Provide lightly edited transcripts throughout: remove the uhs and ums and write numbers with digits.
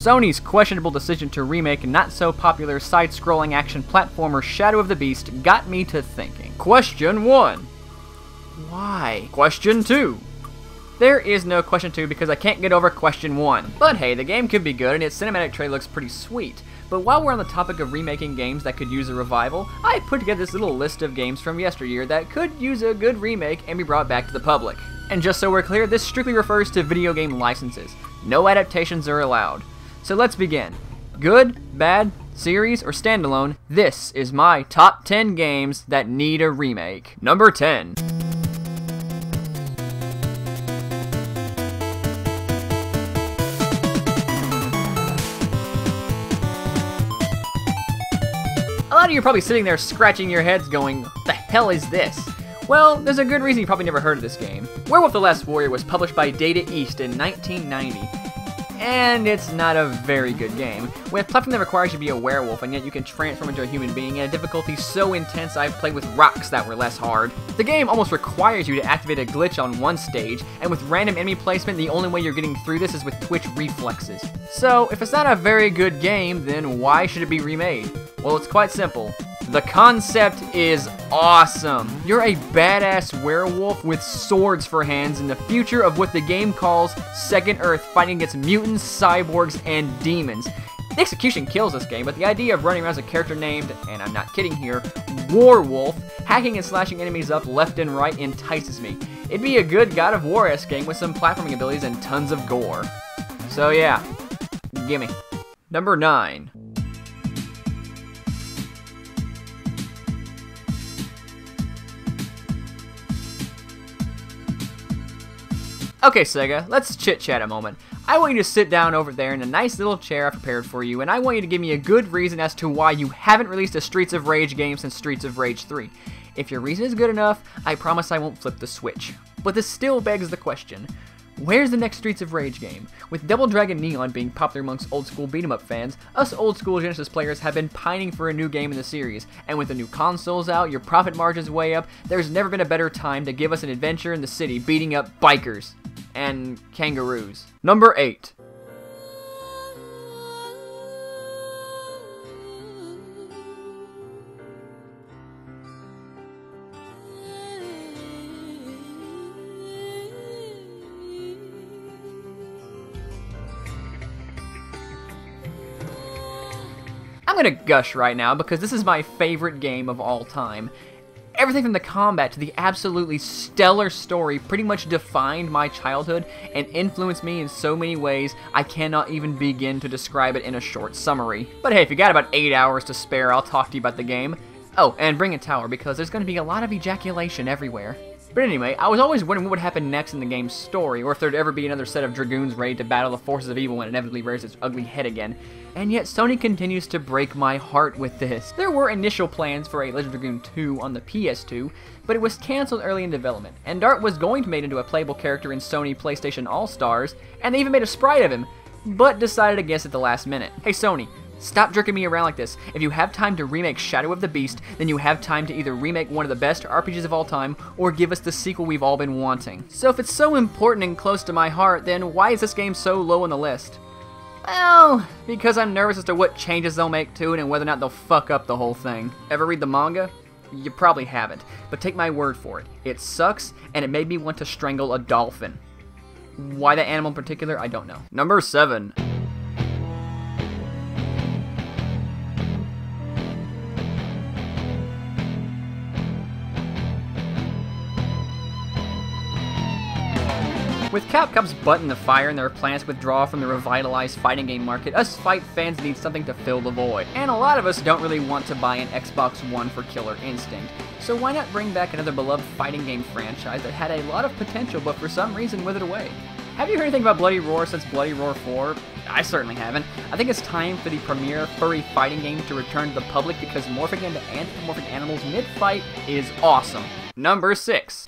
Sony's questionable decision to remake not-so-popular side-scrolling action platformer Shadow of the Beast got me to thinking. Question 1. Why? Question 2. There is no question 2 because I can't get over question 1. But hey, the game could be good and its cinematic trailer looks pretty sweet. But while we're on the topic of remaking games that could use a revival, I put together this little list of games from yesteryear that could use a good remake and be brought back to the public. And just so we're clear, this strictly refers to video game licenses. No adaptations are allowed. So let's begin. Good, bad, series, or standalone, this is my top 10 games that need a remake. Number 10. A lot of you are probably sitting there scratching your heads going, what the hell is this? Well, there's a good reason you probably never heard of this game. Werewolf the Last Warrior was published by Data East in 1990. And it's not a very good game. With a platform that requires you to be a werewolf, and yet you can transform into a human being, and a difficulty so intense I've played with rocks that were less hard. The game almost requires you to activate a glitch on one stage, and with random enemy placement, the only way you're getting through this is with twitch reflexes. So, if it's not a very good game, then why should it be remade? Well, it's quite simple. The concept is awesome. You're a badass werewolf with swords for hands in the future of what the game calls Second Earth, fighting against mutants, cyborgs, and demons. The execution kills this game, but the idea of running around as a character named, and I'm not kidding here, Warwolf, hacking and slashing enemies up left and right entices me. It'd be a good God of War-esque game with some platforming abilities and tons of gore. So yeah, gimme. Number 9. Okay, Sega, let's chit-chat a moment. I want you to sit down over there in a nice little chair I prepared for you, and I want you to give me a good reason as to why you haven't released a Streets of Rage game since Streets of Rage 3. If your reason is good enough, I promise I won't flip the switch. But this still begs the question, where's the next Streets of Rage game? With Double Dragon Neon being popular amongst old-school beat-em-up fans, us old-school Genesis players have been pining for a new game in the series, and with the new consoles out, your profit margins way up, there's never been a better time to give us an adventure in the city beating up bikers and kangaroos. Number 8. I'm gonna gush right now because this is my favorite game of all time. Everything from the combat to the absolutely stellar story pretty much defined my childhood and influenced me in so many ways I cannot even begin to describe it in a short summary. But hey, if you got about 8 hours to spare, I'll talk to you about the game. Oh, and bring a tower because there's going to be a lot of ejaculation everywhere. But anyway, I was always wondering what would happen next in the game's story, or if there'd ever be another set of dragoons ready to battle the forces of evil when it inevitably rears its ugly head again. And yet Sony continues to break my heart with this. There were initial plans for a Legend of Dragoon 2 on the PS2, but it was cancelled early in development, and Dart was going to be made into a playable character in Sony PlayStation All-Stars, and they even made a sprite of him, but decided against it at the last minute. Hey Sony, stop jerking me around like this. If you have time to remake Shadow of the Beast, then you have time to either remake one of the best RPGs of all time, or give us the sequel we've all been wanting. So if it's so important and close to my heart, then why is this game so low on the list? Well, because I'm nervous as to what changes they'll make to it and whether or not they'll fuck up the whole thing. Ever read the manga? You probably haven't, but take my word for it. It sucks, and it made me want to strangle a dolphin. Why that animal in particular, I don't know. Number 7. With Capcom's butt in the fire and their plans to withdraw from the revitalized fighting game market, us fight fans need something to fill the void. And a lot of us don't really want to buy an Xbox One for Killer Instinct. So why not bring back another beloved fighting game franchise that had a lot of potential but for some reason withered away? Have you heard anything about Bloody Roar since Bloody Roar 4? I certainly haven't. I think it's time for the premier furry fighting game to return to the public because morphing into anthropomorphic animals mid-fight is awesome. Number 6.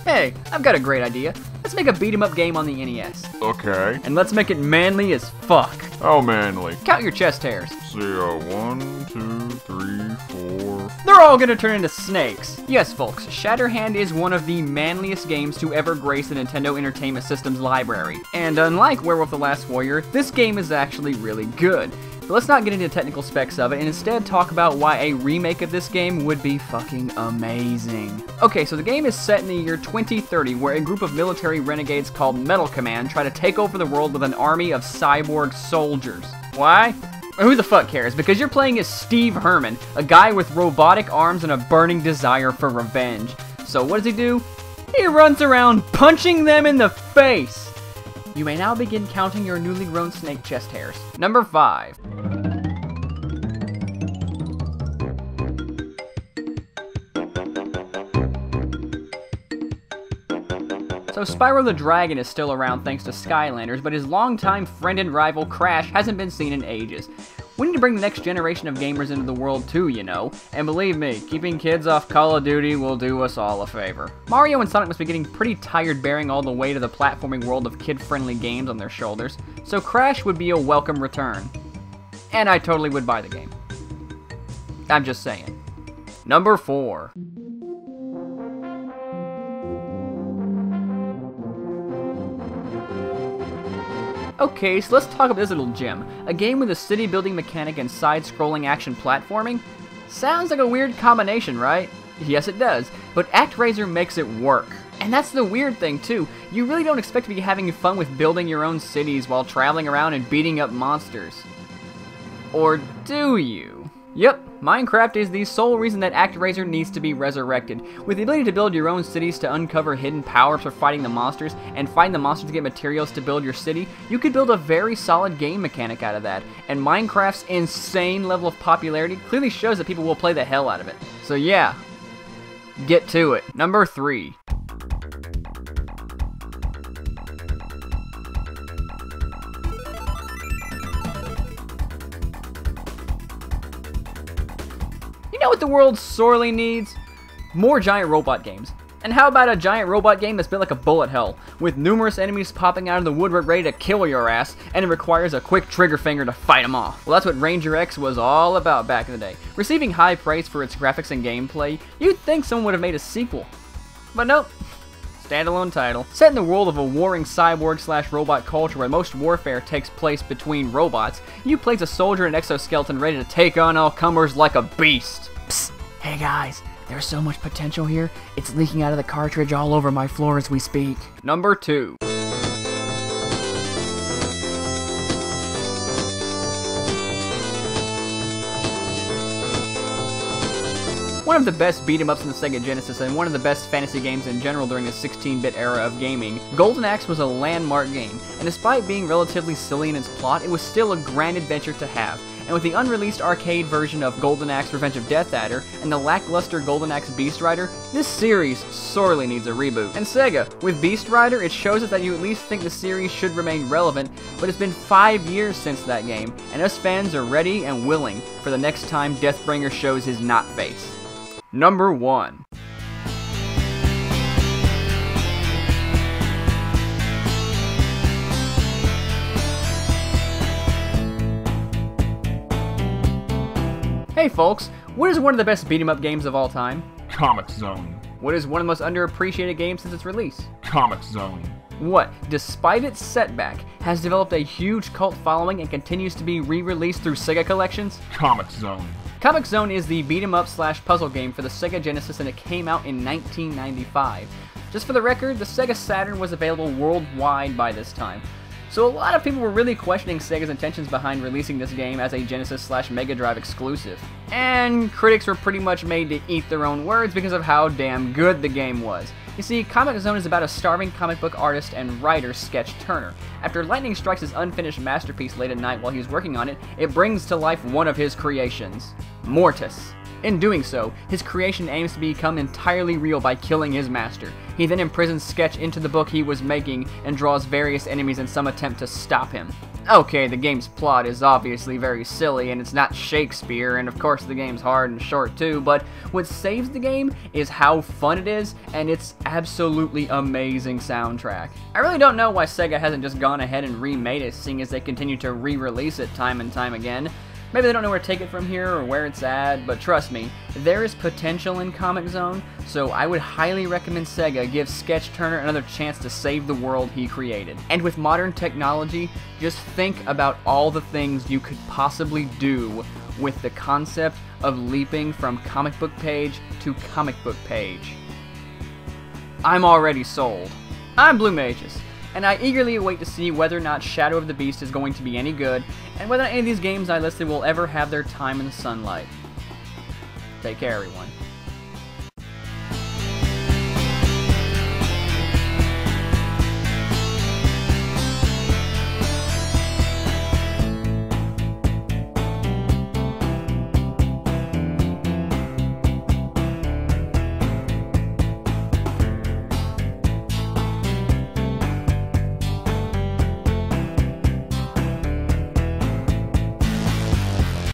Hey, I've got a great idea. Let's make a beat-em-up game on the NES. Okay. And let's make it manly as fuck. How manly. Count your chest hairs. See, 1, 2, 3, 4. They're all gonna turn into snakes. Yes, folks, Shatterhand is one of the manliest games to ever grace the Nintendo Entertainment System's library. And unlike Werewolf the Last Warrior, this game is actually really good. But let's not get into the technical specs of it, and instead talk about why a remake of this game would be fucking amazing. Okay, so the game is set in the year 2030, where a group of military renegades called Metal Command try to take over the world with an army of cyborg soldiers. Why? Who the fuck cares? Because you're playing as Steve Herman, a guy with robotic arms and a burning desire for revenge. So what does he do? He runs around punching them in the face! You may now begin counting your newly grown snake chest hairs. Number 5. So Spyro the Dragon is still around thanks to Skylanders, but his longtime friend and rival Crash hasn't been seen in ages. We need to bring the next generation of gamers into the world too, you know. And believe me, keeping kids off Call of Duty will do us all a favor. Mario and Sonic must be getting pretty tired bearing all the weight of the platforming world of kid-friendly games on their shoulders, so Crash would be a welcome return. And I totally would buy the game. I'm just saying. Number 4. Okay, so let's talk about this little gem. A game with a city building mechanic and side-scrolling action platforming? Sounds like a weird combination, right? Yes, it does, but Actraiser makes it work. And that's the weird thing, too. You really don't expect to be having fun with building your own cities while traveling around and beating up monsters. Or do you? Yep, Minecraft is the sole reason that Actraiser needs to be resurrected. With the ability to build your own cities to uncover hidden powers for fighting the monsters, and find the monsters to get materials to build your city, you could build a very solid game mechanic out of that. And Minecraft's insane level of popularity clearly shows that people will play the hell out of it. So yeah, get to it. Number 3. You know what the world sorely needs? More giant robot games. And how about a giant robot game that's built like a bullet hell, with numerous enemies popping out of the woodwork ready to kill your ass, and it requires a quick trigger finger to fight them off. Well, that's what Ranger X was all about back in the day. Receiving high praise for its graphics and gameplay, you'd think someone would have made a sequel. But nope. Standalone title. Set in the world of a warring cyborg/robot culture where most warfare takes place between robots, you play as a soldier in an exoskeleton ready to take on all comers like a beast. Psst. Hey guys, there's so much potential here, it's leaking out of the cartridge all over my floor as we speak. Number 2. One of the best beat-em-ups in the Sega Genesis and one of the best fantasy games in general during the 16-bit era of gaming, Golden Axe was a landmark game, and despite being relatively silly in its plot, it was still a grand adventure to have. And with the unreleased arcade version of Golden Axe Revenge of Death Adder and the lackluster Golden Axe Beast Rider, this series sorely needs a reboot. And Sega, with Beast Rider, it shows us that you at least think the series should remain relevant, but it's been 5 years since that game, and us fans are ready and willing for the next time Deathbringer shows his knot face. Number 1. Hey folks, what is one of the best beat-em-up games of all time? Comix Zone. What is one of the most underappreciated games since its release? Comix Zone. What, despite its setback, has developed a huge cult following and continues to be re-released through Sega collections? Comix Zone. Comix Zone is the beat-em-up/puzzle game for the Sega Genesis, and it came out in 1995. Just for the record, the Sega Saturn was available worldwide by this time. So a lot of people were really questioning Sega's intentions behind releasing this game as a Genesis/Mega Drive exclusive. And critics were pretty much made to eat their own words because of how damn good the game was. You see, Comix Zone is about a starving comic book artist and writer, Sketch Turner. After lightning strikes his unfinished masterpiece late at night while he's working on it, it brings to life one of his creations, Mortis. In doing so, his creation aims to become entirely real by killing his master. He then imprisons Sketch into the book he was making and draws various enemies in some attempt to stop him. Okay, the game's plot is obviously very silly and it's not Shakespeare, and of course the game's hard and short too, but what saves the game is how fun it is and its absolutely amazing soundtrack. I really don't know why Sega hasn't just gone ahead and remade it, seeing as they continue to re-release it time and time again. Maybe they don't know where to take it from here or where it's at, but trust me, there is potential in Comix Zone, so I would highly recommend Sega give Sketch Turner another chance to save the world he created. And with modern technology, just think about all the things you could possibly do with the concept of leaping from comic book page to comic book page. I'm already sold. I'm Blue Mages, and I eagerly await to see whether or not Shadow of the Beast is going to be any good, and whether any of these games I listed will ever have their time in the sunlight. Take care, everyone.